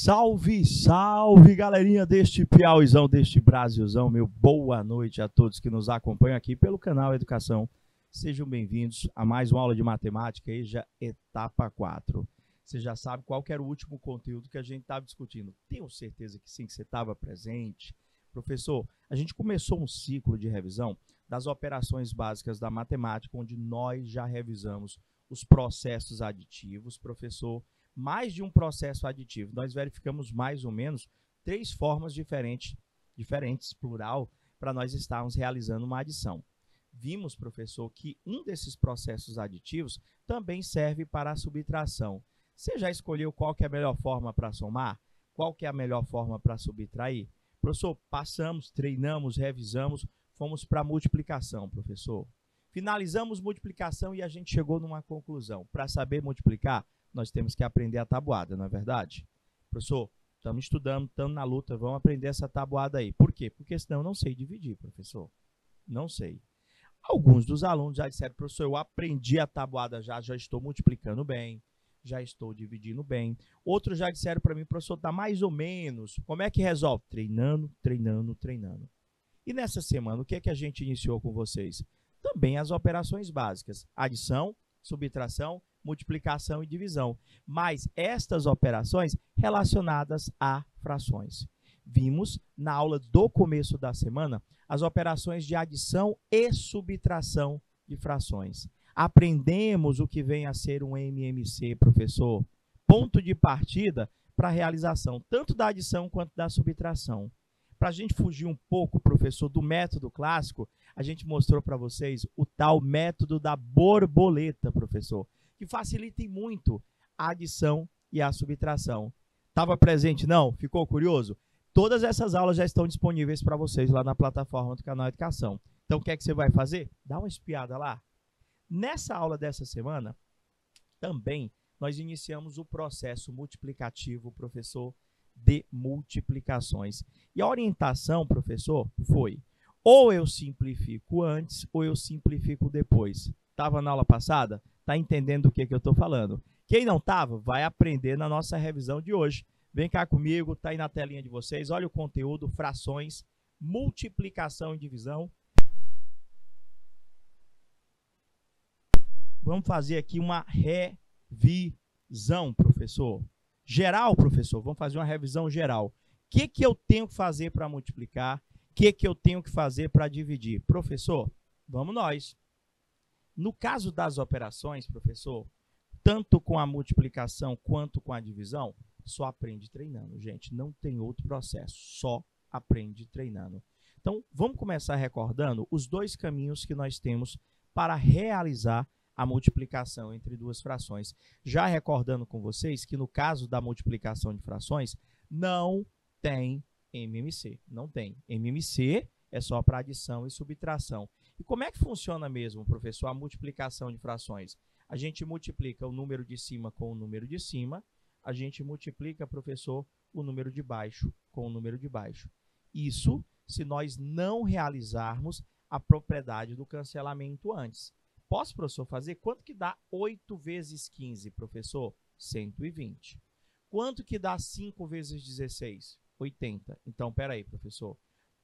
Salve, salve, galerinha deste Piauizão, deste Brasilzão. Meu boa noite a todos que nos acompanham aqui pelo canal Educação. Sejam bem-vindos a mais uma aula de matemática, EJA etapa 4. Você já sabe qual que era o último conteúdo que a gente estava discutindo. Tenho certeza que sim, que você estava presente. Professor, a gente começou um ciclo de revisão das operações básicas da matemática, onde nós já revisamos os processos aditivos, professor. Mais de um processo aditivo. Nós verificamos mais ou menos 3 formas diferentes, plural, para nós estarmos realizando uma adição. Vimos, professor, que um desses processos aditivos também serve para a subtração. Você já escolheu qual que é a melhor forma para somar? Qual que é a melhor forma para subtrair? Professor, passamos, treinamos, revisamos, fomos para a multiplicação, professor. Finalizamos multiplicação e a gente chegou numa conclusão. Para saber multiplicar, nós temos que aprender a tabuada, não é verdade? Professor, estamos estudando, estamos na luta, vamos aprender essa tabuada aí. Por quê? Porque senão eu não sei dividir, professor. Não sei. Alguns dos alunos já disseram, professor, eu aprendi a tabuada já estou multiplicando bem, já estou dividindo bem. Outros já disseram para mim, professor, está mais ou menos. Como é que resolve? Treinando, treinando, treinando. E nessa semana, o que é que a gente iniciou com vocês? Também as operações básicas, adição, subtração, multiplicação e divisão, mas estas operações relacionadas a frações. Vimos na aula do começo da semana as operações de adição e subtração de frações. Aprendemos o que vem a ser um MMC, professor, ponto de partida para a realização tanto da adição quanto da subtração. Para a gente fugir um pouco, professor, do método clássico, a gente mostrou para vocês o tal método da borboleta, professor, que facilita muito a adição e a subtração. Estava presente? Não? Ficou curioso? Todas essas aulas já estão disponíveis para vocês lá na plataforma do canal Educação. Então, o que é que você vai fazer? Dá uma espiada lá. Nessa aula dessa semana, também, nós iniciamos o processo multiplicativo, professor, de multiplicações. E a orientação, professor, foi ou eu simplifico antes ou eu simplifico depois. Estava na aula passada? Está entendendo o que eu estou falando? Quem não estava, vai aprender na nossa revisão de hoje. Vem cá comigo, está aí na telinha de vocês. Olha o conteúdo, frações, multiplicação e divisão. Vamos fazer aqui uma revisão, professor. Geral, professor, vamos fazer uma revisão geral. O que eu tenho que fazer para multiplicar? O que eu tenho que fazer para dividir? Professor, vamos nós. No caso das operações, professor, tanto com a multiplicação quanto com a divisão, só aprende treinando, gente. Não tem outro processo, só aprende treinando. Então, vamos começar recordando os 2 caminhos que nós temos para realizar a multiplicação entre 2 frações. Já recordando com vocês que no caso da multiplicação de frações, não tem MMC. Não tem. MMC é só para adição e subtração. E como é que funciona mesmo, professor, a multiplicação de frações? A gente multiplica o número de cima com o número de cima, a gente multiplica, professor, o número de baixo com o número de baixo. Isso se nós não realizarmos a propriedade do cancelamento antes. Posso, professor, fazer? Quanto que dá 8 vezes 15, professor? 120. Quanto que dá 5 vezes 16? 80. Então, espera aí, professor.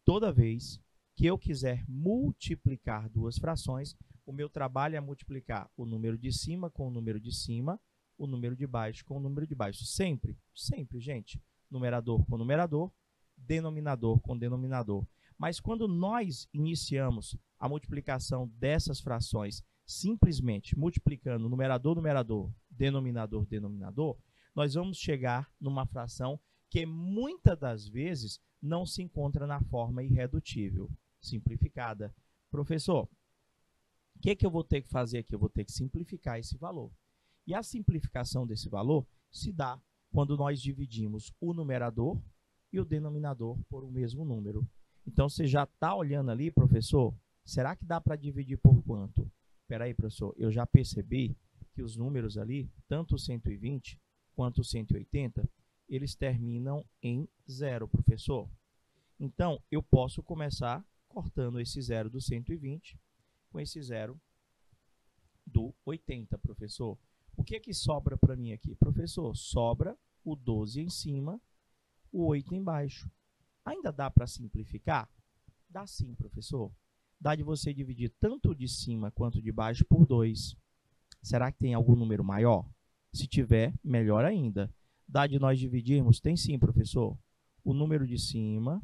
Toda vez que eu quiser multiplicar 2 frações, o meu trabalho é multiplicar o número de cima com o número de cima, o número de baixo com o número de baixo. Sempre, sempre, gente. Numerador com numerador, denominador com denominador. Mas quando nós iniciamos a multiplicação dessas frações simplesmente multiplicando numerador, numerador, denominador, denominador, nós vamos chegar numa fração que muitas das vezes não se encontra na forma irredutível, simplificada. Professor, o que eu vou ter que fazer aqui? Eu vou ter que simplificar esse valor. E a simplificação desse valor se dá quando nós dividimos o numerador e o denominador por um mesmo número. Então, você já está olhando ali, professor, será que dá para dividir por quanto? Espera aí, professor, eu já percebi que os números ali, tanto o 120 quanto o 180, eles terminam em 0, professor. Então, eu posso começar cortando esse 0 do 120 com esse 0 do 80, professor. O que sobra para mim aqui? Professor, sobra o 12 em cima o 8 embaixo. Ainda dá para simplificar? Dá sim, professor. Dá de você dividir tanto de cima quanto de baixo por 2. Será que tem algum número maior? Se tiver, melhor ainda. Dá de nós dividirmos? Tem sim, professor. O número de cima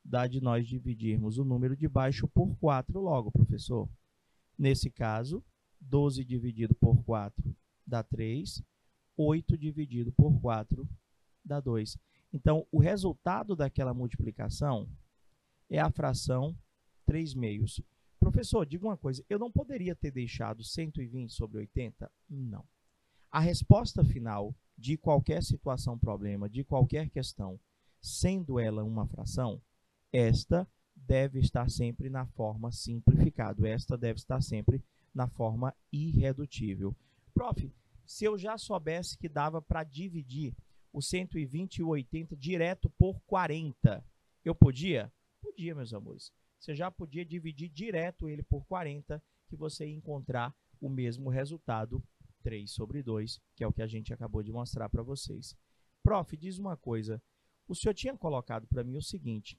dá de nós dividirmos o número de baixo por 4 logo, professor. Nesse caso, 12 dividido por 4 dá 3. 8 dividido por 4 dá 2. Então, o resultado daquela multiplicação é a fração 3/2. Professor, diga uma coisa, eu não poderia ter deixado 120 sobre 80? Não. A resposta final de qualquer situação, problema, de qualquer questão, sendo ela uma fração, esta deve estar sempre na forma simplificada. Esta deve estar sempre na forma irredutível. Prof, se eu já soubesse que dava para dividir o 120 e o 80 direto por 40, eu podia? Podia, meus amores. Você já podia dividir direto ele por 40, que você ia encontrar o mesmo resultado, 3/2, que é o que a gente acabou de mostrar para vocês. Prof, diz uma coisa. O senhor tinha colocado para mim o seguinte.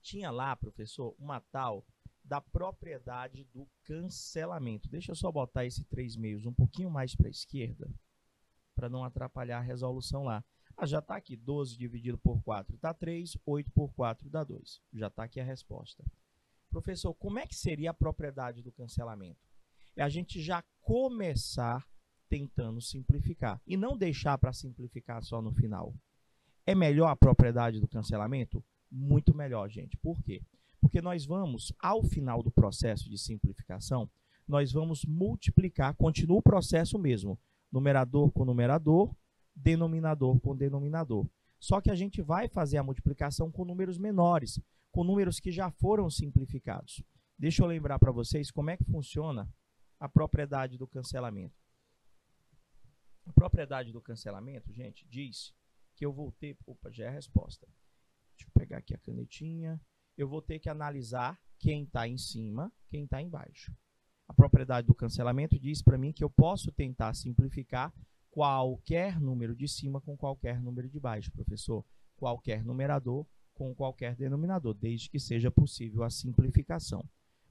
Tinha lá, professor, uma tal da propriedade do cancelamento. Deixa eu só botar esse 3/2 um pouquinho mais para a esquerda, para não atrapalhar a resolução lá. Ah, já está aqui, 12 dividido por 4 dá 3, 8 por 4 dá 2. Já está aqui a resposta. Professor, como é que seria a propriedade do cancelamento? É a gente já começar tentando simplificar e não deixar para simplificar só no final. É melhor a propriedade do cancelamento? Muito melhor, gente. Por quê? Porque nós vamos, ao final do processo de simplificação, nós vamos multiplicar, continua o processo mesmo, numerador com numerador, denominador com denominador. Só que a gente vai fazer a multiplicação com números menores, com números que já foram simplificados. Deixa eu lembrar para vocês como é que funciona a propriedade do cancelamento. A propriedade do cancelamento, gente, diz que eu vou ter... Opa, já é a resposta. Deixa eu pegar aqui a canetinha. Eu vou ter que analisar quem está em cima, quem está embaixo. A propriedade do cancelamento diz para mim que eu posso tentar simplificar qualquer número de cima com qualquer número de baixo, professor. Qualquer numerador com qualquer denominador, desde que seja possível a simplificação.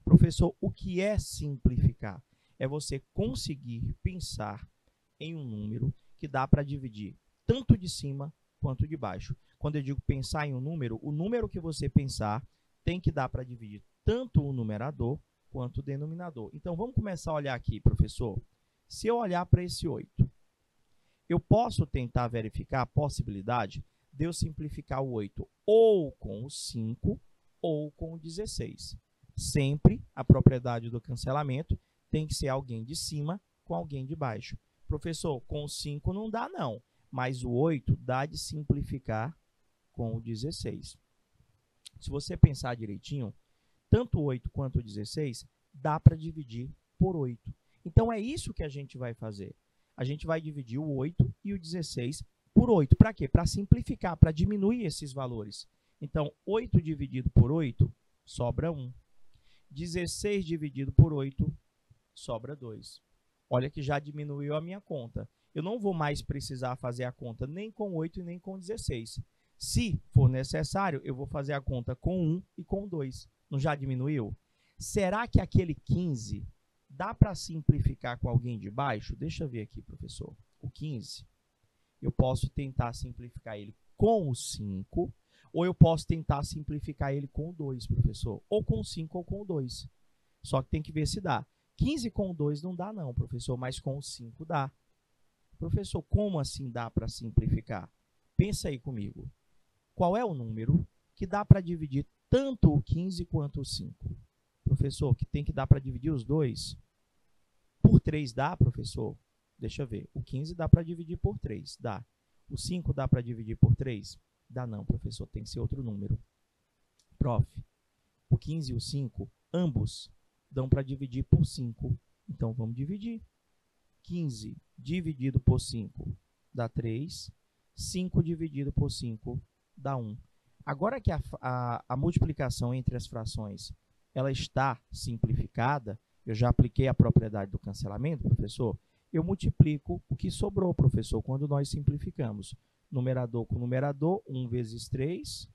Professor, o que é simplificar? É você conseguir pensar em um número que dá para dividir tanto de cima quanto de baixo. Quando eu digo pensar em um número, o número que você pensar tem que dar para dividir tanto o numerador quanto o denominador. Então, vamos começar a olhar aqui, professor. Se eu olhar para esse 8, eu posso tentar verificar a possibilidade de eu simplificar o 8 ou com o 5 ou com o 16. Sempre a propriedade do cancelamento tem que ser alguém de cima com alguém de baixo. Professor, com o 5 não dá não, mas o 8 dá de simplificar com o 16. Se você pensar direitinho, tanto o 8 quanto o 16 dá para dividir por 8. Então, é isso que a gente vai fazer. A gente vai dividir o 8 e o 16 por 8. Para quê? Para simplificar, para diminuir esses valores. Então, 8 dividido por 8 sobra 1. 16 dividido por 8 sobra 2. Olha que já diminuiu a minha conta. Eu não vou mais precisar fazer a conta nem com 8 e nem com 16. Se for necessário, eu vou fazer a conta com 1 e com 2. Não já diminuiu? Será que aquele 15 dá para simplificar com alguém de baixo? Deixa eu ver aqui, professor. O 15, eu posso tentar simplificar ele com o 5, ou eu posso tentar simplificar ele com o 2, professor. Ou com o 5 ou com o 2. Só que tem que ver se dá. 15 com o 2 não dá não, professor, mas com o 5 dá. Professor, como assim dá para simplificar? Pensa aí comigo. Qual é o número que dá para dividir tanto o 15 quanto o 5? Professor, que tem que dar para dividir os dois? Por 3 dá, professor? Deixa eu ver. O 15 dá para dividir por 3, dá. O 5 dá para dividir por 3? Dá não, professor, tem que ser outro número. Prof, o 15 e o 5, ambos dão para dividir por 5. Então, vamos dividir. 15 dividido por 5 dá 3. 5 dividido por 5 dá 1. Agora que a multiplicação entre as frações ela está simplificada, eu já apliquei a propriedade do cancelamento, professor, eu multiplico o que sobrou, professor, quando nós simplificamos. numerador com numerador, 1 vezes 3,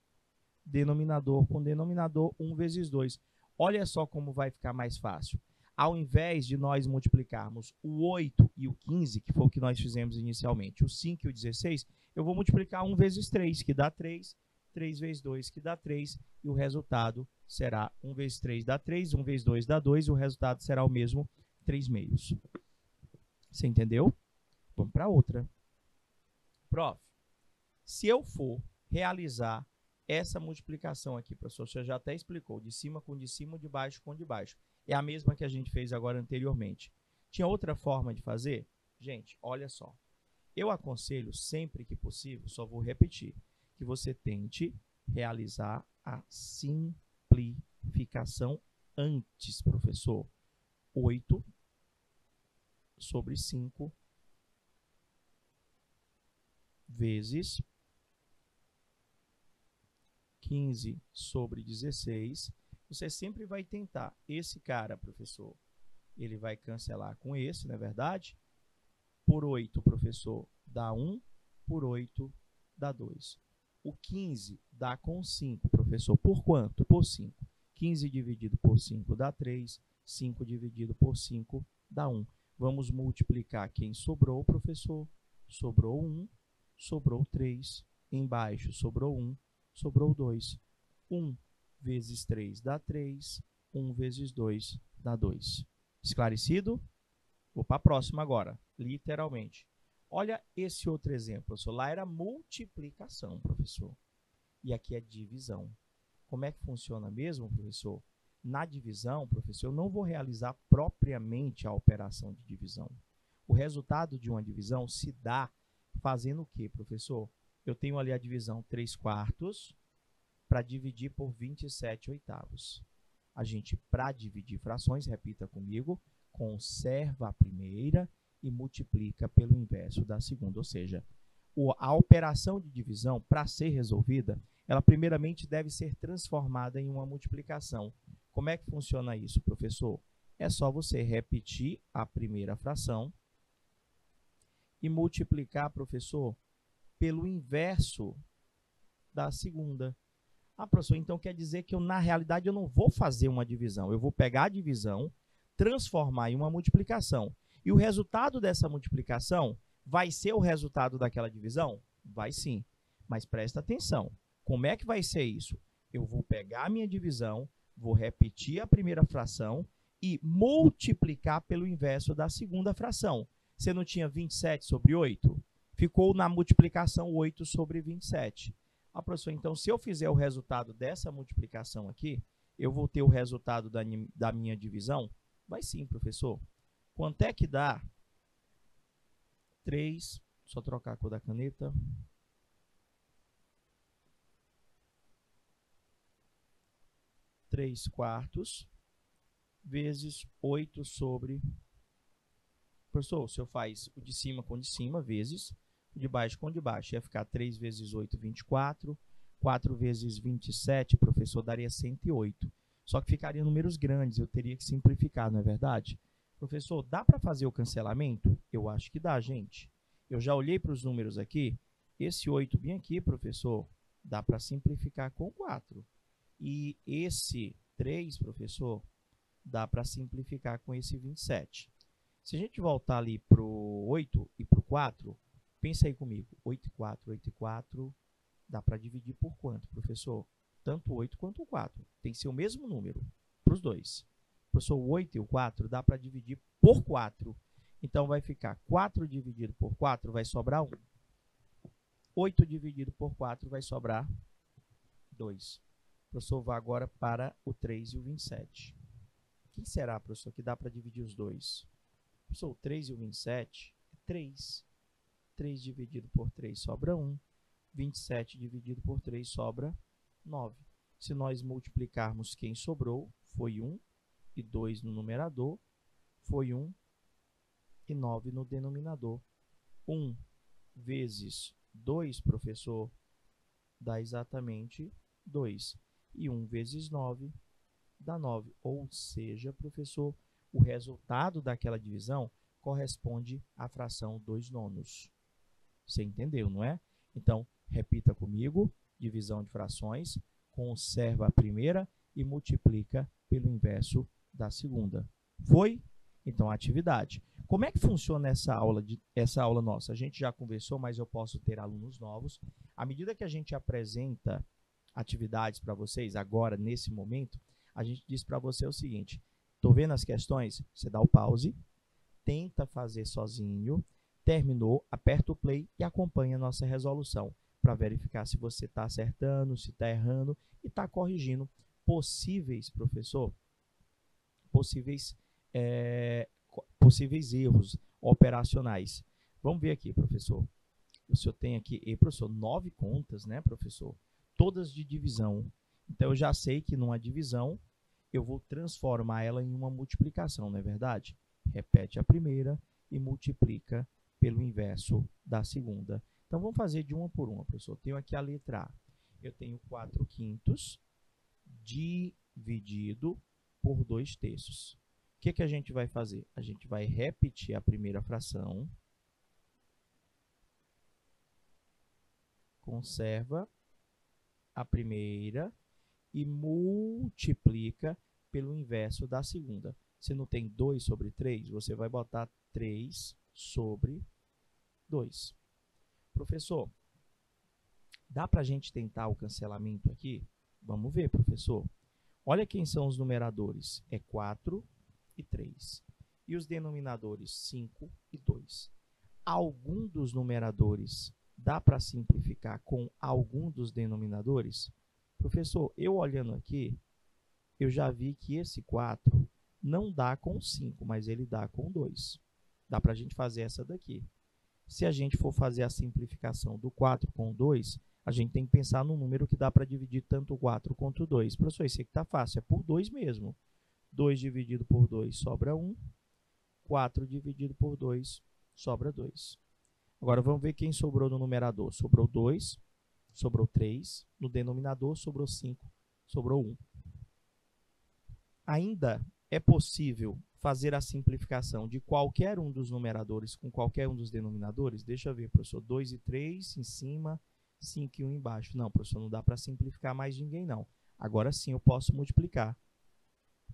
denominador com denominador, 1 vezes 2. Olha só como vai ficar mais fácil. Ao invés de nós multiplicarmos o 8 e o 15, que foi o que nós fizemos inicialmente, o 5 e o 16, eu vou multiplicar 1 vezes 3, que dá 3, 3 vezes 2, que dá 3, e o resultado será 1 vezes 3 dá 3, 1 vezes 2 dá 2, e o resultado será o mesmo, 3 meios. Você entendeu? Vamos para outra. Prof, se eu for realizar essa multiplicação aqui, professor, você já até explicou, de cima com de cima, de baixo com de baixo. É a mesma que a gente fez agora anteriormente. Tinha outra forma de fazer? Gente, olha só. Eu aconselho, sempre que possível, só vou repetir, que você tente realizar a simplificação antes, professor. 8 sobre 5 vezes 15 sobre 16. Você sempre vai tentar. Esse cara, professor, ele vai cancelar com esse, não é verdade? Por 8, professor, dá 1. Por 8, dá 2. O 15 dá com 5, professor. Por quanto? Por 5. 15 dividido por 5 dá 3. 5 dividido por 5 dá 1. Vamos multiplicar quem sobrou, professor. Sobrou 1, sobrou 3. Embaixo sobrou 1, sobrou 2. 1 vezes 3 dá 3. 1 vezes 2 dá 2. Esclarecido? Vou para a próxima agora, literalmente. Olha esse outro exemplo, professor. Lá era multiplicação, professor. E aqui é divisão. Como é que funciona mesmo, professor? Na divisão, professor, eu não vou realizar propriamente a operação de divisão. O resultado de uma divisão se dá fazendo o quê, professor? Eu tenho ali a divisão 3/4 para dividir por 27/8. A gente, para dividir frações, repita comigo, conserva a primeira e multiplica pelo inverso da segunda. Ou seja, a operação de divisão, para ser resolvida, ela primeiramente deve ser transformada em uma multiplicação. Como é que funciona isso, professor? É só você repetir a primeira fração e multiplicar, professor, pelo inverso da segunda. Ah, professor, então quer dizer que na realidade eu não vou fazer uma divisão. Eu vou pegar a divisão, transformar em uma multiplicação. E o resultado dessa multiplicação vai ser o resultado daquela divisão? Vai sim. Mas presta atenção. Como é que vai ser isso? Eu vou pegar a minha divisão, vou repetir a primeira fração e multiplicar pelo inverso da segunda fração. Você não tinha 27 sobre 8? Ficou na multiplicação 8 sobre 27. Ah, professor, então se eu fizer o resultado dessa multiplicação aqui, eu vou ter o resultado da minha divisão? Vai sim, professor. Quanto é que dá? 3, só trocar a cor da caneta. 3/4 vezes 8 sobre... Professor, o senhor faz o de cima com de cima, vezes o de baixo com de baixo. Ia ficar 3 vezes 8, 24. 4 vezes 27, professor, daria 108. Só que ficaria números grandes, eu teria que simplificar, não é verdade? Professor, dá para fazer o cancelamento? Eu acho que dá, gente. Eu já olhei para os números aqui. Esse 8 bem aqui, professor, dá para simplificar com 4. E esse 3, professor, dá para simplificar com esse 27. Se a gente voltar ali para o 8 e para o 4, pensa aí comigo. 8 e 4, 8 e 4, dá para dividir por quanto, professor? Tanto o 8 quanto o 4. Tem que ser o mesmo número para os dois. Professor, o 8 e o 4 dá para dividir por 4. Então, vai ficar 4 dividido por 4, vai sobrar 1. 8 dividido por 4 vai sobrar 2. Professor, vá agora para o 3 e o 27. O que será, professor, que dá para dividir os dois? Professor, o 3 e o 27 é 3. 3 dividido por 3 sobra 1. 27 dividido por 3 sobra 9. Se nós multiplicarmos quem sobrou, foi 1 e 2 no numerador, foi 1 e 9 no denominador. 1 vezes 2, professor, dá exatamente 2. E 1 vezes 9 dá 9. Ou seja, professor, o resultado daquela divisão corresponde à fração 2/9. Você entendeu, não é? Então, repita comigo, divisão de frações, conserva a primeira e multiplica pelo inverso da segunda. Foi? Então, atividade. Como é que funciona essa aula nossa? A gente já conversou, mas eu posso ter alunos novos. À medida que a gente apresenta atividades para vocês, agora, nesse momento, a gente diz para você o seguinte: estou vendo as questões? Você dá o pause, tenta fazer sozinho, terminou, aperta o play e acompanha a nossa resolução para verificar se você está acertando, se está errando e está corrigindo possíveis, professor, possíveis erros operacionais. Vamos ver aqui, professor. O senhor tem aqui, professor, 9 contas, né, professor? Todas de divisão. Então, eu já sei que numa divisão, eu vou transformar ela em uma multiplicação, não é verdade? Repete a primeira e multiplica pelo inverso da segunda. Então, vamos fazer de uma por uma, professor. Tenho aqui a letra A. Eu tenho 4/5 dividido por 2/3. O que a gente vai fazer? A gente vai repetir a primeira fração, conserva a primeira e multiplica pelo inverso da segunda. Se não tem 2 sobre 3, você vai botar 3 sobre 2. Professor, dá para a gente tentar o cancelamento aqui? Vamos ver, professor. Olha quem são os numeradores. É 4 e 3. E os denominadores 5 e 2. Algum dos numeradores dá para simplificar com algum dos denominadores? Professor, eu olhando aqui, eu já vi que esse 4 não dá com 5, mas ele dá com 2. Dá para a gente fazer essa daqui. Se a gente for fazer a simplificação do 4 com 2, a gente tem que pensar no número que dá para dividir tanto o 4 quanto o 2. Professor, isso aqui está fácil, é por 2 mesmo. 2 dividido por 2 sobra 1. 4 dividido por 2 sobra 2. Agora, vamos ver quem sobrou no numerador. Sobrou 2, sobrou 3. No denominador, sobrou 5, sobrou 1. Ainda é possível fazer a simplificação de qualquer um dos numeradores com qualquer um dos denominadores? Deixa eu ver, professor. 2 e 3 em cima, 5 e 1 embaixo. Não, professor, não dá para simplificar mais ninguém, não. Agora sim eu posso multiplicar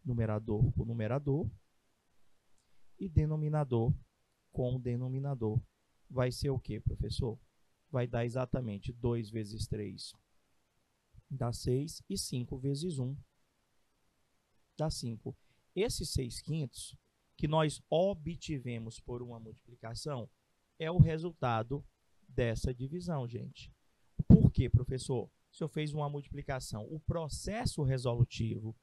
numerador com numerador e denominador com denominador. Vai ser o quê, professor? Vai dar exatamente 2 vezes 3 dá 6 e 5 vezes 1 dá 5. Esses 6/5 que nós obtivemos por uma multiplicação é o resultado dessa divisão, gente. Por quê, professor? O senhor fez uma multiplicação. O processo resolutivo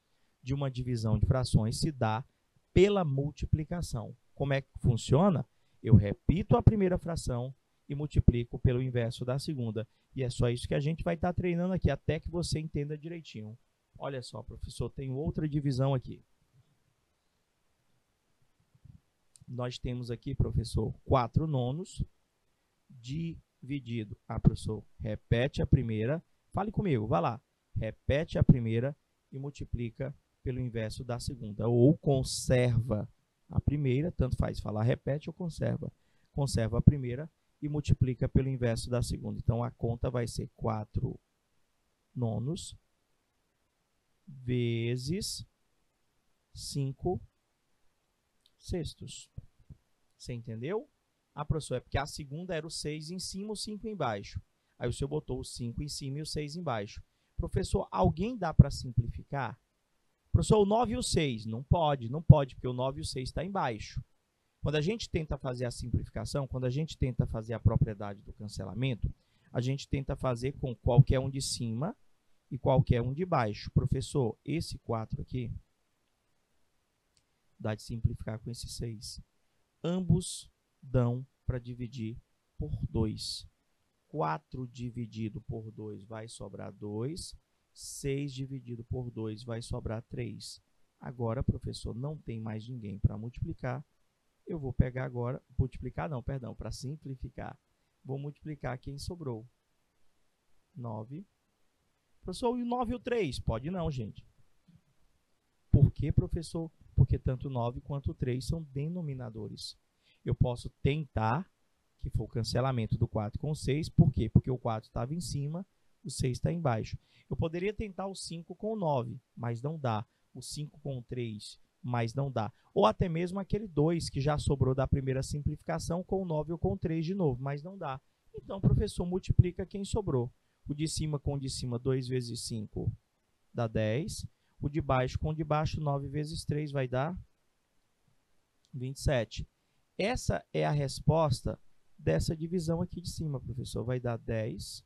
de uma divisão de frações se dá pela multiplicação. Como é que funciona? Eu repito a primeira fração e multiplico pelo inverso da segunda. E é só isso que a gente vai estar treinando aqui, até que você entenda direitinho. Olha só, professor, tem outra divisão aqui. Nós temos aqui, professor, 4/9 dividido. Professor, repete a primeira. Fale comigo, vá lá. Repete a primeira e multiplica pelo inverso da segunda. Ou conserva a primeira, tanto faz falar repete ou conserva. Conserva a primeira e multiplica pelo inverso da segunda. Então, a conta vai ser 4/9 vezes 5/6. Você entendeu? Professor, é porque a segunda era o 6 em cima e o 5 embaixo. Aí o senhor botou o 5 em cima e o 6 embaixo. Professor, alguém dá para simplificar? Professor, o 9 e o 6? Não pode, porque o 9 e o 6 está embaixo. Quando a gente tenta fazer a simplificação, quando a gente tenta fazer a propriedade do cancelamento, a gente tenta fazer com qualquer um de cima e qualquer um de baixo. Professor, esse 4 aqui dá de simplificar com esse 6. Ambos dão para dividir por 2. 4 dividido por 2 vai sobrar 2. 6 dividido por 2 vai sobrar 3. Agora, professor, não tem mais ninguém para multiplicar. Eu vou pegar agora, multiplicar não, perdão, para simplificar. Vou multiplicar quem sobrou. 9. Professor, e o 9 e o 3? Pode não, gente. Por quê, professor? Porque tanto 9 quanto 3 são denominadores. Eu posso tentar que foi o cancelamento do 4 com o 6. Por quê? Porque o 4 estava em cima, o 6 está embaixo. Eu poderia tentar o 5 com o 9, mas não dá. O 5 com o 3, mas não dá. Ou até mesmo aquele 2 que já sobrou da primeira simplificação com o 9 ou com o 3 de novo, mas não dá. Então, professor, multiplica quem sobrou. O de cima com o de cima, 2 vezes 5 dá 10. O de baixo com o de baixo, 9 vezes 3 vai dar 27. Essa é a resposta dessa divisão aqui de cima, professor. Vai dar 10,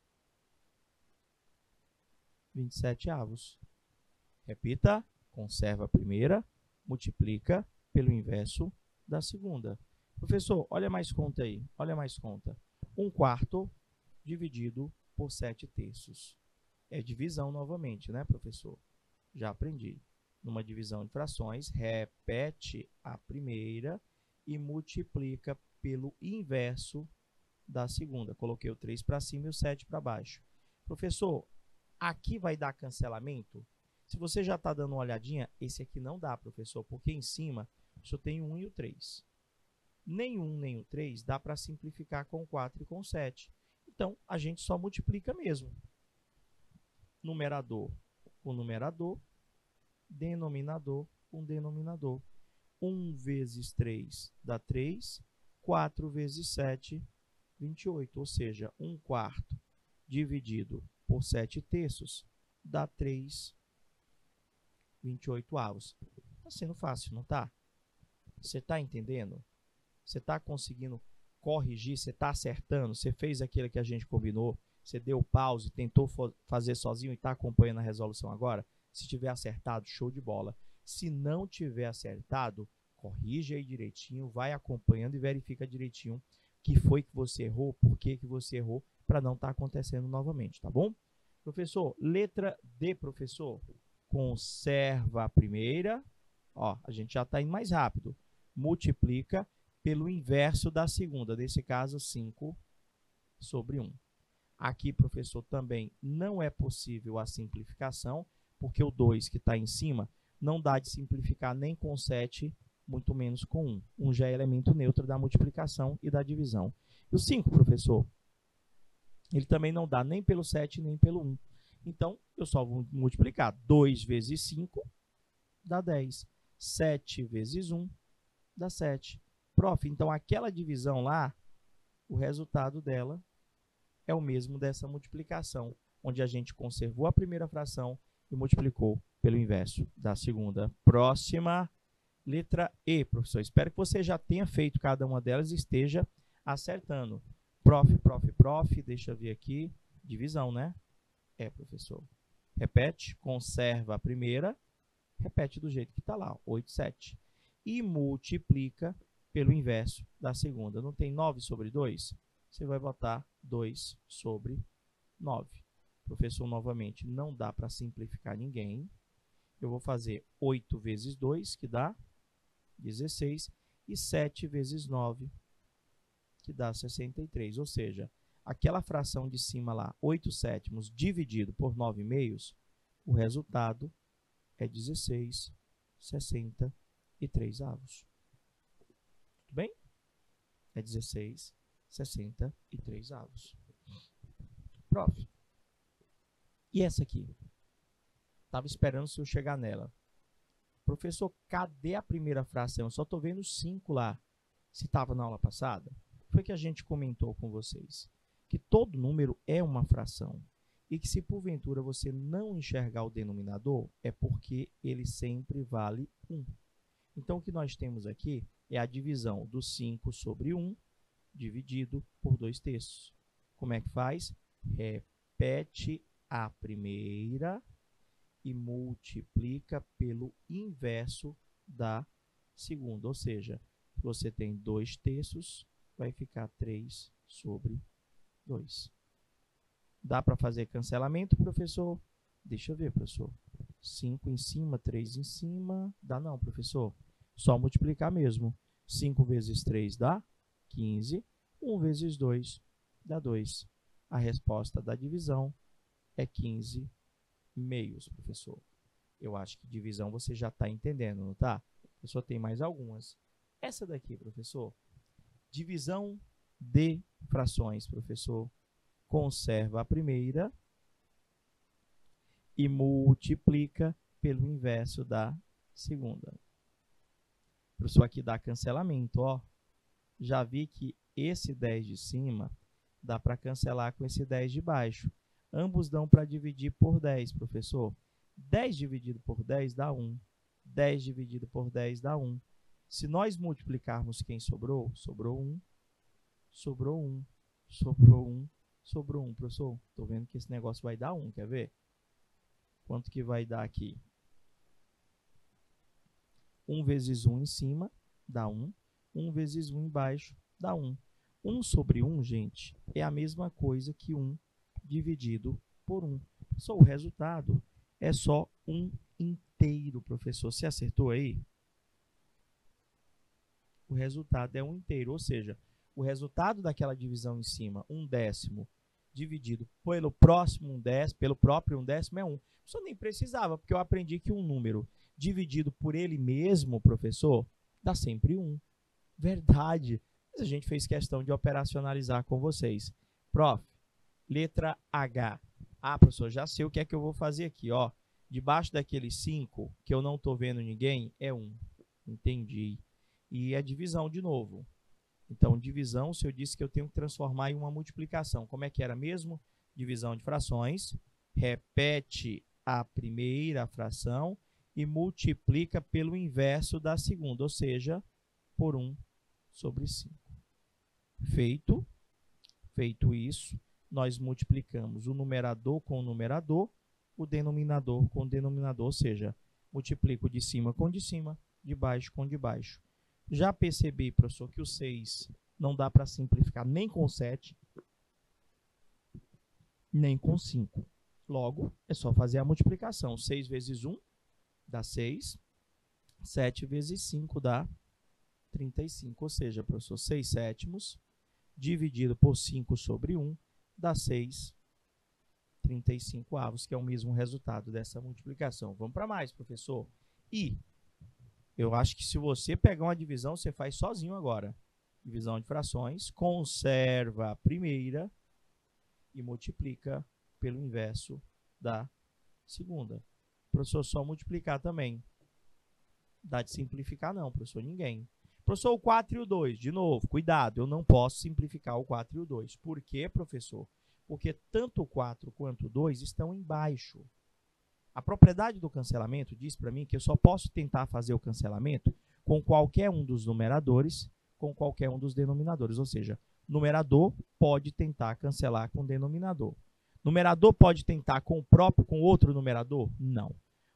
27 avos. Repita, conserva a primeira, multiplica pelo inverso da segunda. Professor, olha mais conta aí, olha mais conta. 1/4 dividido por 7/3. É divisão novamente, né, professor? Já aprendi. Numa divisão de frações, repete a primeira e multiplica pelo inverso da segunda. Coloquei o 3 para cima e o 7 para baixo. Professor, aqui vai dar cancelamento? Se você já está dando uma olhadinha, esse aqui não dá, professor, porque em cima só tem o 1 e o 3. Nem 1 nem o 3 dá para simplificar com o 4 e com o 7. Então, a gente só multiplica mesmo. Numerador com numerador, denominador com denominador. 1 vezes 3 dá 3, 4 vezes 7, 28. Ou seja, 1/4 dividido por 7/3 dá 3, 28 avos. Está sendo fácil, não está? Você está entendendo? Você está conseguindo corrigir? Você está acertando? Você fez aquilo que a gente combinou? Você deu pause, tentou fazer sozinho e está acompanhando a resolução agora? Se tiver acertado, show de bola. Se não tiver acertado, corrige aí direitinho, vai acompanhando e verifica direitinho o que foi que você errou, por que você errou, para não estar acontecendo novamente, tá bom? Professor, letra D, professor. Conserva a primeira, ó, a gente já está indo mais rápido. Multiplica pelo inverso da segunda, nesse caso 5 sobre 1. Aqui, professor, também não é possível a simplificação, porque o 2 que está em cima não dá de simplificar nem com 7, muito menos com 1. 1 já é elemento neutro da multiplicação e da divisão. E o 5, professor, ele também não dá nem pelo 7 nem pelo 1. Então, eu só vou multiplicar. 2 vezes 5 dá 10. 7 vezes 1 dá 7. Prof, então aquela divisão lá, o resultado dela é o mesmo dessa multiplicação, onde a gente conservou a primeira fração e multiplicou pelo inverso da segunda. Próxima, letra E, professor. Espero que você já tenha feito cada uma delas e esteja acertando. Prof, deixa eu ver aqui. Divisão, né? É, professor. Repete, conserva a primeira, repete do jeito que está lá, 8, 7. E multiplica pelo inverso da segunda. Não tem 9 sobre 2? Você vai botar 2 sobre 9. Professor, novamente, não dá para simplificar ninguém. Eu vou fazer 8 vezes 2, que dá 16, e 7 vezes 9, que dá 63. Ou seja, aquela fração de cima lá, 8 sétimos, dividido por 9 meios, o resultado é 16, 63 avos. Tudo bem? É 16, 63 avos. Prof, e essa aqui? Estava esperando se eu chegar nela. Professor, cadê a primeira fração? Eu só estou vendo 5 lá. Se estava na aula passada, foi que a gente comentou com vocês que todo número é uma fração e que se porventura você não enxergar o denominador, é porque ele sempre vale 1. Então, o que nós temos aqui é a divisão do 5 sobre 1 dividido por 2/3. Como é que faz? Repete a primeira e multiplica pelo inverso da segunda. Ou seja, você tem 2/3, vai ficar 3 sobre 2. Dá para fazer cancelamento, professor? Deixa eu ver, professor. 5 em cima, 3 em cima. Dá não, professor. Só multiplicar mesmo. 5 vezes 3 dá 15. 1 vezes 2 dá 2. A resposta da divisão é 15 meios, professor. Eu acho que divisão você já está entendendo, não está? Professor, tem mais algumas. Essa daqui, professor. Divisão de frações, professor, conserva a primeira e multiplica pelo inverso da segunda. Professor, aqui dá cancelamento, ó. Já vi que esse 10 de cima dá para cancelar com esse 10 de baixo. Ambos dão para dividir por 10, professor. 10 dividido por 10 dá 1. 10 dividido por 10 dá 1. Se nós multiplicarmos quem sobrou, sobrou 1, sobrou 1, sobrou 1, sobrou 1. Professor, estou vendo que esse negócio vai dar 1, quer ver? Quanto que vai dar aqui? 1 vezes 1 em cima dá 1. 1 vezes 1 embaixo dá 1. 1 sobre 1, gente, é a mesma coisa que 1 dividido por 1. Só o resultado é só 1 inteiro, professor. Você acertou aí? O resultado é 1 inteiro, ou seja, o resultado daquela divisão em cima, 1/10, dividido pelo próximo 1/10, pelo próprio 1/10 é 1. Isso nem precisava, porque eu aprendi que um número dividido por ele mesmo, professor, dá sempre 1. Verdade. Mas a gente fez questão de operacionalizar com vocês. Prof, letra H. Ah, professor, já sei o que é que eu vou fazer aqui, ó. Debaixo daquele 5, que eu não estou vendo ninguém, é 1. Entendi. E a divisão de novo. Então, divisão, se eu disse que eu tenho que transformar em uma multiplicação. Como é que era mesmo? Divisão de frações. Repete a primeira fração e multiplica pelo inverso da segunda, ou seja, por 1 sobre 5. Feito isso, nós multiplicamos o numerador com o numerador, o denominador com o denominador, ou seja, multiplico de cima com de cima, de baixo com de baixo. Já percebi, professor, que o 6 não dá para simplificar nem com 7, nem com 5. Logo, é só fazer a multiplicação. 6 vezes 1 dá 6, 7 vezes 5 dá 35, ou seja, professor, 6/7 dividido por 5 sobre 1 dá 6/35, que é o mesmo resultado dessa multiplicação. Vamos para mais, professor. E eu acho que se você pegar uma divisão, você faz sozinho agora. Divisão de frações, conserva a primeira e multiplica pelo inverso da segunda. Professor, só multiplicar também. Dá de simplificar não, professor, ninguém. Professor, o 4 e o 2, de novo, cuidado, eu não posso simplificar o 4 e o 2. Por quê, professor? Porque tanto o 4 quanto o 2 estão embaixo. A propriedade do cancelamento diz para mim que eu só posso tentar fazer o cancelamento com qualquer um dos numeradores, com qualquer um dos denominadores. Ou seja, numerador pode tentar cancelar com denominador. Numerador pode tentar com outro numerador? Não.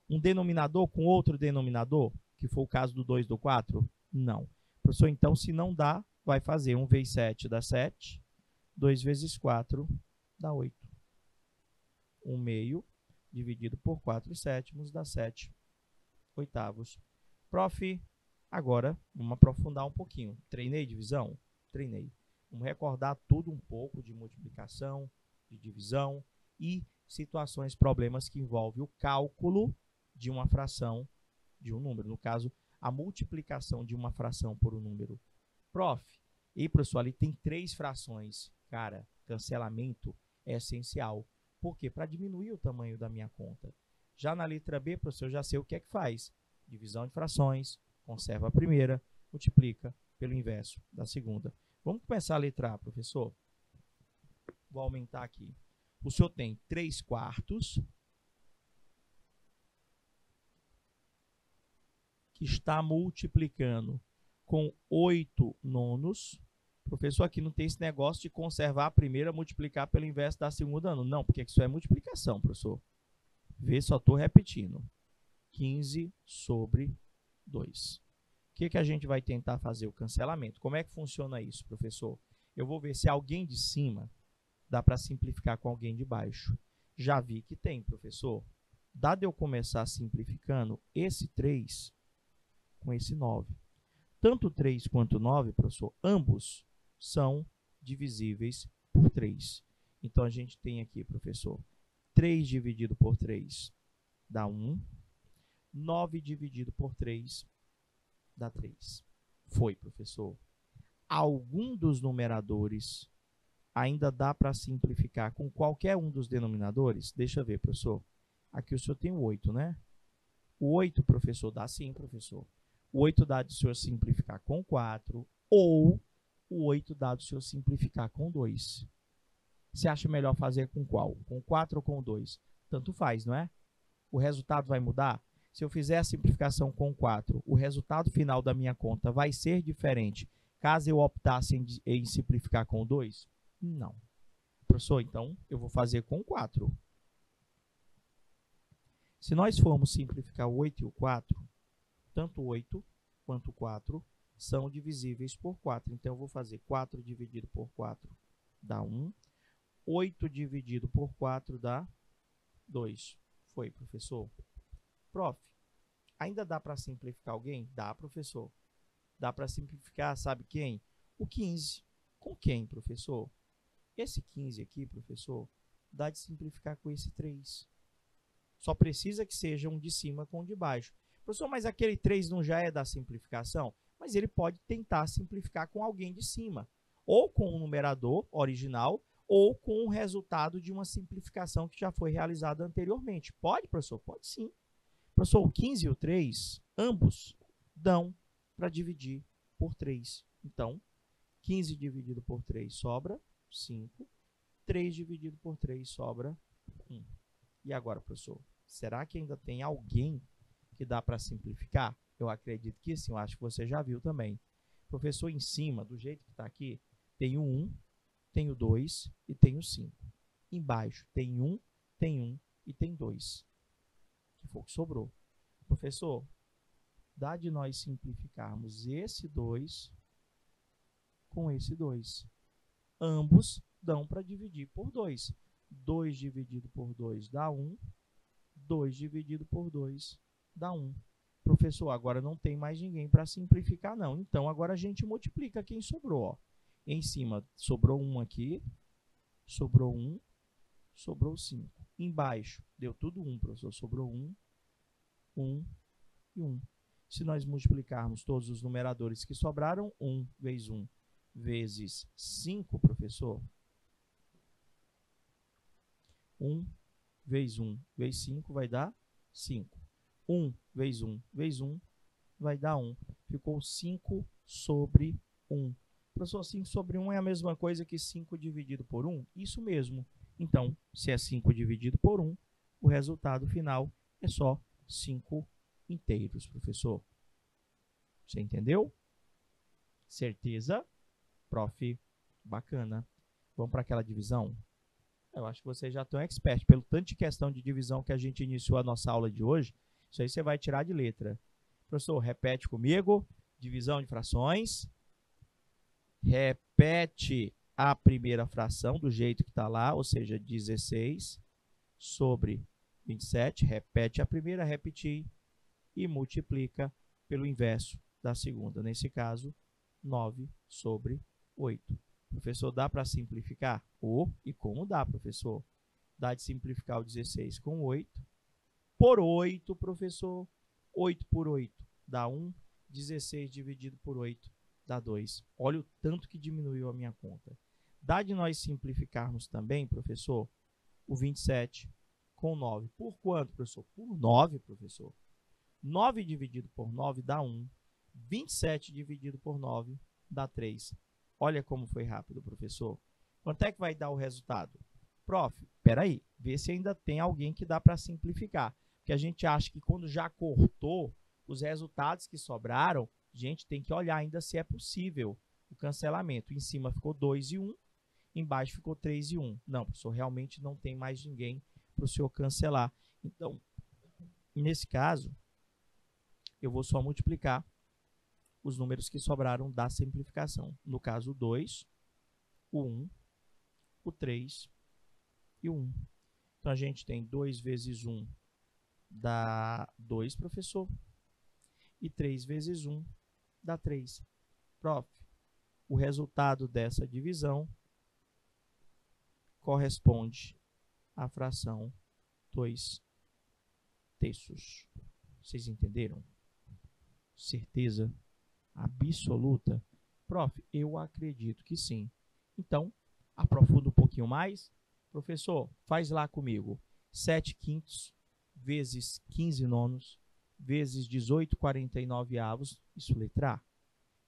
Um denominador com outro denominador, que foi o caso do 2 e do 4? Não. Professor, então, se não dá, vai fazer 1 vezes 7 dá 7, 2 vezes 4 dá 8. 1 meio dividido por 4/7 dá 7/8. Prof, agora vamos aprofundar um pouquinho. Treinei divisão? Treinei. Vamos recordar tudo um pouco de multiplicação, de divisão e situações, problemas que envolvem o cálculo de uma fração de um número. No caso, a multiplicação de uma fração por um número. Prof, e professor, ali tem 3 frações. Cara, cancelamento é essencial. Por quê? Para diminuir o tamanho da minha conta. Já na letra B, professor, eu já sei o que é que faz. Divisão de frações, conserva a primeira, multiplica pelo inverso da segunda. Vamos começar a letra A, professor? Vou aumentar aqui. O senhor tem 3/4 que está multiplicando com 8/9. Professor, aqui não tem esse negócio de conservar a primeira, multiplicar pelo inverso da segunda, não. Não, porque isso é multiplicação, professor. Vê, só estou repetindo. 15 sobre 2. O que a gente vai tentar fazer? O cancelamento. Como é que funciona isso, professor? Eu vou ver se alguém de cima dá para simplificar com alguém de baixo. Já vi que tem, professor. Dá de eu começar simplificando esse 3 com esse 9. Tanto 3 quanto 9, professor, ambos são divisíveis por 3. Então, a gente tem aqui, professor, 3 dividido por 3 dá 1. 9 dividido por 3 dá 3. Foi, professor. algum dos numeradores ainda dá para simplificar com qualquer um dos denominadores? Deixa eu ver, professor. Aqui o senhor tem o 8, né? O 8, professor, dá sim, professor. O 8 dá de o senhor simplificar com 4, ou o 8 dá de o senhor simplificar com 2. Você acha melhor fazer com qual? Com 4 ou com 2? Tanto faz, não é? O resultado vai mudar? Se eu fizer a simplificação com 4, o resultado final da minha conta vai ser diferente caso eu optasse em simplificar com 2? Não. Professor, então eu vou fazer com 4. Se nós formos simplificar o 8 e o 4, tanto 8 quanto 4 são divisíveis por 4. Então, eu vou fazer 4 dividido por 4 dá 1. 8 dividido por 4 dá 2. Foi, professor? Prof, ainda dá para simplificar alguém? Dá, professor. Dá para simplificar, sabe quem? O 15. Com quem, professor? Esse 15 aqui, professor, dá de simplificar com esse 3. Só precisa que seja um de cima com um de baixo. Professor, mas aquele 3 não já é da simplificação? Mas ele pode tentar simplificar com alguém de cima. Ou com o numerador original, ou com o resultado de uma simplificação que já foi realizada anteriormente. Pode, professor? Pode sim. Professor, o 15 e o 3, ambos dão para dividir por 3. Então, 15 dividido por 3 sobra 5. 3 dividido por 3 sobra 1. E agora, professor, será que ainda tem alguém que dá para simplificar? Eu acredito que sim, eu acho que você já viu também. Professor, em cima, do jeito que está aqui, tem o 1, tem o 2 e tem o 5. Embaixo tem 1 e tem 2. Que foi o que sobrou. Professor, dá de nós simplificarmos esse 2 com esse 2. Ambos dão para dividir por 2. 2 dividido por 2 dá 1. 2 dividido por 2 dá 1. Professor, agora não tem mais ninguém para simplificar, não. Então, agora a gente multiplica quem sobrou. Ó. Em cima, sobrou 1 aqui, sobrou 1, sobrou 5. Embaixo, deu tudo 1, professor. Sobrou 1, 1 e 1. Se nós multiplicarmos todos os numeradores que sobraram, 1 vezes 1 vezes 5, professor. 1 vezes 1 vezes 5 vai dar 5. 1 vezes 1 vezes 1 vai dar 1. Ficou 5 sobre 1. Professor, 5 sobre 1 é a mesma coisa que 5 dividido por 1? Isso mesmo. Então, se é 5 dividido por 1, o resultado final é só 5 inteiros, professor. Você entendeu? Certeza? Prof, bacana. Vamos para aquela divisão? Eu acho que vocês já estão expert. Pelo tanto de questão de divisão que a gente iniciou a nossa aula de hoje, isso aí você vai tirar de letra. Professor, repete comigo. Divisão de frações. Repete a primeira fração do jeito que está lá, ou seja, 16 sobre 27. Repete a primeira, repetir e multiplica pelo inverso da segunda. Nesse caso, 9 sobre 8. Professor, dá para simplificar? E como dá, professor? Dá de simplificar o 16 com 8 por 8, professor. 8 por 8 dá 1. 16 dividido por 8 dá 2. Olha o tanto que diminuiu a minha conta. Dá de nós simplificarmos também, professor, o 27 com 9. Por quanto, professor? Por 9, professor. 9 dividido por 9 dá 1. 27 dividido por 9 dá 3. Olha como foi rápido, professor. Quanto é que vai dar o resultado? Prof, espera aí, vê se ainda tem alguém que dá para simplificar. Porque a gente acha que quando já cortou os resultados que sobraram, a gente tem que olhar ainda se é possível o cancelamento. Em cima ficou 2 e 1, embaixo ficou 3 e 1. Não, professor, realmente não tem mais ninguém para o senhor cancelar. Então, nesse caso, eu vou só multiplicar os números que sobraram da simplificação. No caso, o 2, o 1, o 3 e o 1. Então, a gente tem 2 vezes 1 dá 2, professor. E 3 vezes 1 dá 3. Prof, o resultado dessa divisão corresponde à fração 2 terços. Vocês entenderam? Certeza absoluta Prof, eu acredito que sim. Então, aprofunda um pouquinho mais. Professor, faz lá comigo. 7 quintos vezes 15 nonos vezes 18/49, isso letra A.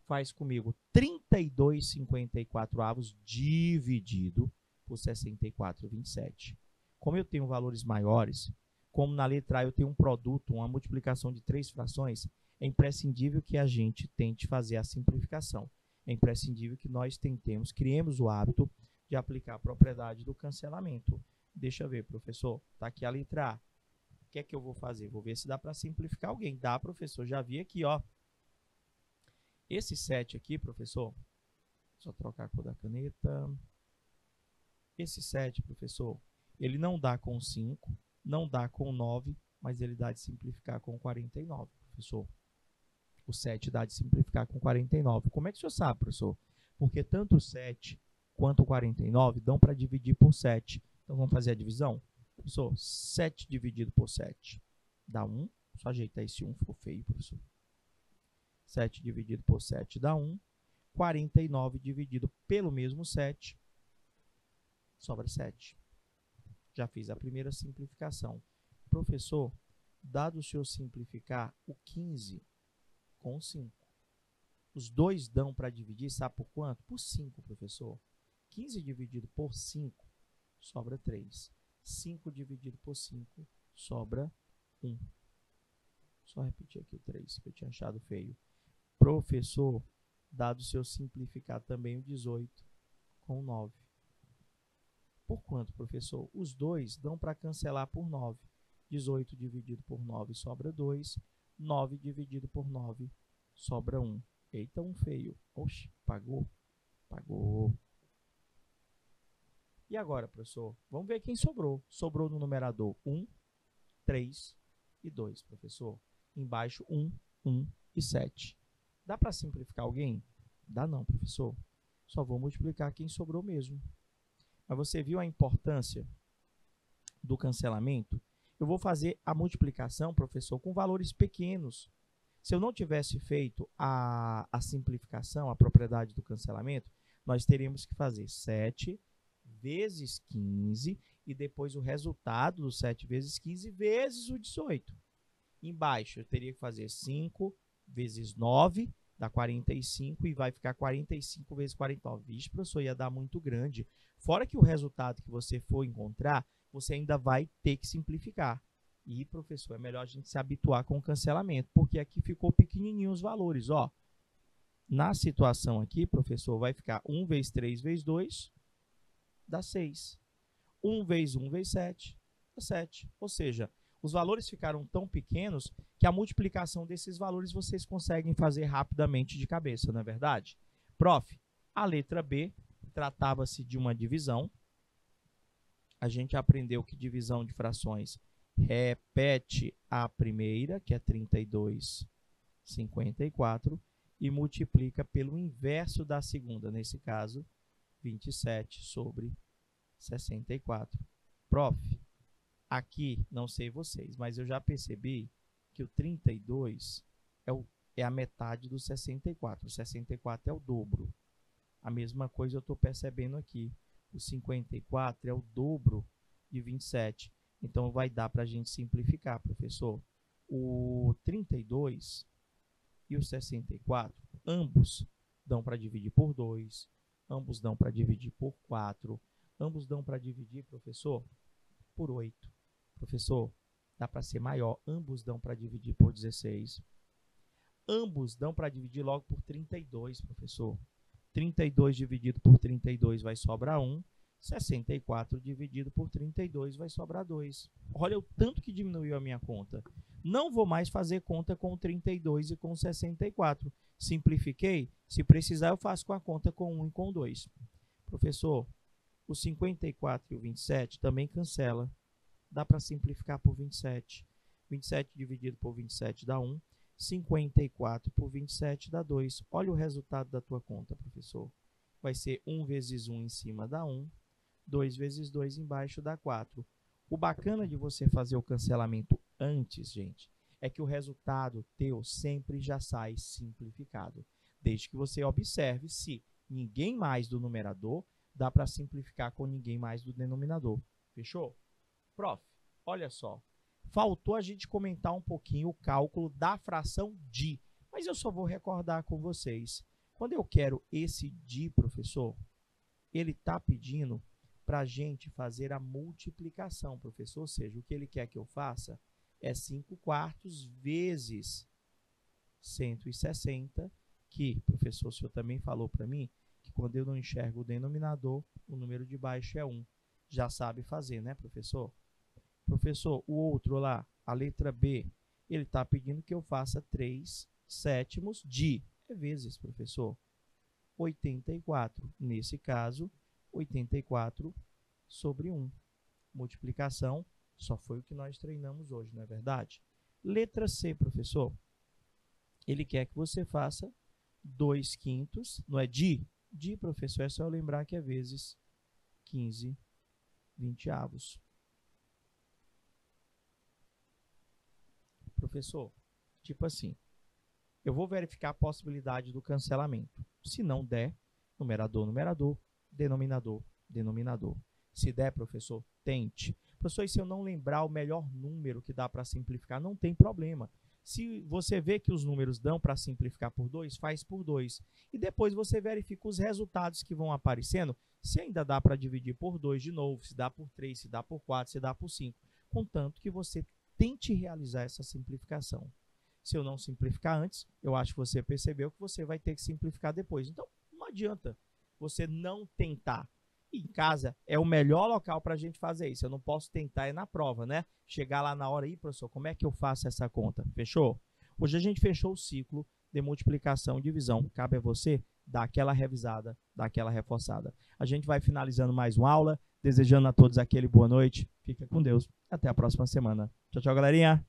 Faz comigo 32/54 dividido por 64/27. Como eu tenho valores maiores, como na letra A eu tenho um produto, uma multiplicação de 3 frações, é imprescindível que a gente tente fazer a simplificação. É imprescindível que nós tentemos, criemos o hábito de aplicar a propriedade do cancelamento. Deixa eu ver, professor, está aqui a letra A. O que é que eu vou fazer? Vou ver se dá para simplificar alguém. Dá, professor, já vi aqui, ó. Esse 7 aqui, professor, só trocar a cor da caneta. Esse 7, professor, ele não dá com 5, não dá com 9, mas ele dá de simplificar com 49, professor. O 7 dá de simplificar com 49. Como é que o senhor sabe, professor? Porque tanto o 7 quanto o 49 dão para dividir por 7. Então, vamos fazer a divisão? Professor, 7 dividido por 7 dá 1. Só ajeitar esse 1, ficou feio, professor. 7 dividido por 7 dá 1. 49 dividido pelo mesmo 7, sobra 7. Já fiz a primeira simplificação. Professor, dado o senhor simplificar o 15 com 5. Os dois dão para dividir, sabe por quanto? Por 5, professor. 15 dividido por 5, sobra 3. 5 dividido por 5, sobra 1. Só repetir aqui o 3, que eu tinha achado feio. Professor, dado o seu simplificar também o 18 com 9. Por quanto, professor? Os dois dão para cancelar por 9. 18 dividido por 9 sobra 2. 9 dividido por 9 sobra 1. Eita, um feio. Oxe, pagou. Pagou. E agora, professor? Vamos ver quem sobrou. Sobrou no numerador 1, 3 e 2, professor. Embaixo 1, 1 e 7. Dá para simplificar alguém? Dá não, professor. Só vou multiplicar quem sobrou mesmo. Mas você viu a importância do cancelamento? Eu vou fazer a multiplicação, professor, com valores pequenos. Se eu não tivesse feito a simplificação, a propriedade do cancelamento, nós teríamos que fazer 7 vezes 15 e depois o resultado do 7 vezes 15 vezes o 18. Embaixo eu teria que fazer 5 vezes 9, dá 45 e vai ficar 45 vezes 49. Vixe, professor, ia dar muito grande. Fora que o resultado que você for encontrar, você ainda vai ter que simplificar. E, professor, é melhor a gente se habituar com o cancelamento, porque aqui ficou pequenininho os valores, ó. Na situação aqui, professor, vai ficar 1 vezes 3 vezes 2, dá 6. 1 vezes 1 vezes 7, dá 7. Ou seja, os valores ficaram tão pequenos que a multiplicação desses valores vocês conseguem fazer rapidamente de cabeça, não é verdade? Prof, a letra B tratava-se de uma divisão. A gente aprendeu que divisão de frações repete a primeira, que é 32/54, e multiplica pelo inverso da segunda, nesse caso, 27/64. Prof, aqui, não sei vocês, mas eu já percebi que o 32 é a metade do 64. O 64 é o dobro. A mesma coisa eu estou percebendo aqui. O 54 é o dobro de 27. Então, vai dar para a gente simplificar, professor. O 32 e o 64, ambos dão para dividir por 2, ambos dão para dividir por 4, ambos dão para dividir, professor, por 8. Professor, dá para ser maior, ambos dão para dividir por 16. Ambos dão para dividir logo por 32, professor. 32 dividido por 32 vai sobrar 1. 64 dividido por 32 vai sobrar 2. Olha o tanto que diminuiu a minha conta. Não vou mais fazer conta com 32 e com 64. Simplifiquei? Se precisar, eu faço com a conta com 1 e com 2. Professor, o 54 e o 27 também cancela. Dá para simplificar por 27. 27 dividido por 27 dá 1. 54 por 27 dá 2. Olha o resultado da tua conta, professor. Vai ser 1 vezes 1 em cima dá 1. 2 vezes 2 embaixo dá 4. O bacana de você fazer o cancelamento antes, gente, é que o resultado teu sempre já sai simplificado. desde que você observe se ninguém mais do numerador dá para simplificar com ninguém mais do denominador. Fechou? Prof, olha só, faltou a gente comentar um pouquinho o cálculo da fração de, mas eu só vou recordar com vocês. Quando eu quero esse de, professor, ele está pedindo para a gente fazer a multiplicação, professor, ou seja, o que ele quer que eu faça é 5/4 vezes 160, que, professor, o senhor também falou para mim que quando eu não enxergo o denominador, o número de baixo é 1. Já sabe fazer, né, professor? Professor, o outro lá, a letra B, ele está pedindo que eu faça 3/7 de, vezes, professor, 84. Nesse caso, 84 sobre 1. Multiplicação só foi o que nós treinamos hoje, não é verdade? Letra C, professor. Ele quer que você faça 2/5, não é de? De, professor, é só eu lembrar que é vezes 15/20. Professor, tipo assim, eu vou verificar a possibilidade do cancelamento. Se não der, numerador, numerador, denominador, denominador. Se der, professor, tente. Professor, e se eu não lembrar o melhor número que dá para simplificar, não tem problema. Se você vê que os números dão para simplificar por 2, faz por 2. E depois você verifica os resultados que vão aparecendo, se ainda dá para dividir por 2 de novo, se dá por 3, se dá por 4, se dá por 5. Contanto que você tente realizar essa simplificação. Se eu não simplificar antes, eu acho que você percebeu que você vai ter que simplificar depois. Então, não adianta você não tentar. Em casa é o melhor local para a gente fazer isso. Eu não posso tentar na prova, né? Chegar lá na hora aí, professor, como é que eu faço essa conta? Fechou? Hoje a gente fechou o ciclo de multiplicação e divisão. Cabe a você dar aquela revisada, dar aquela reforçada. A gente vai finalizando mais uma aula, desejando a todos aquele boa noite. Fica com Deus. Até a próxima semana. Tchau, tchau, galerinha.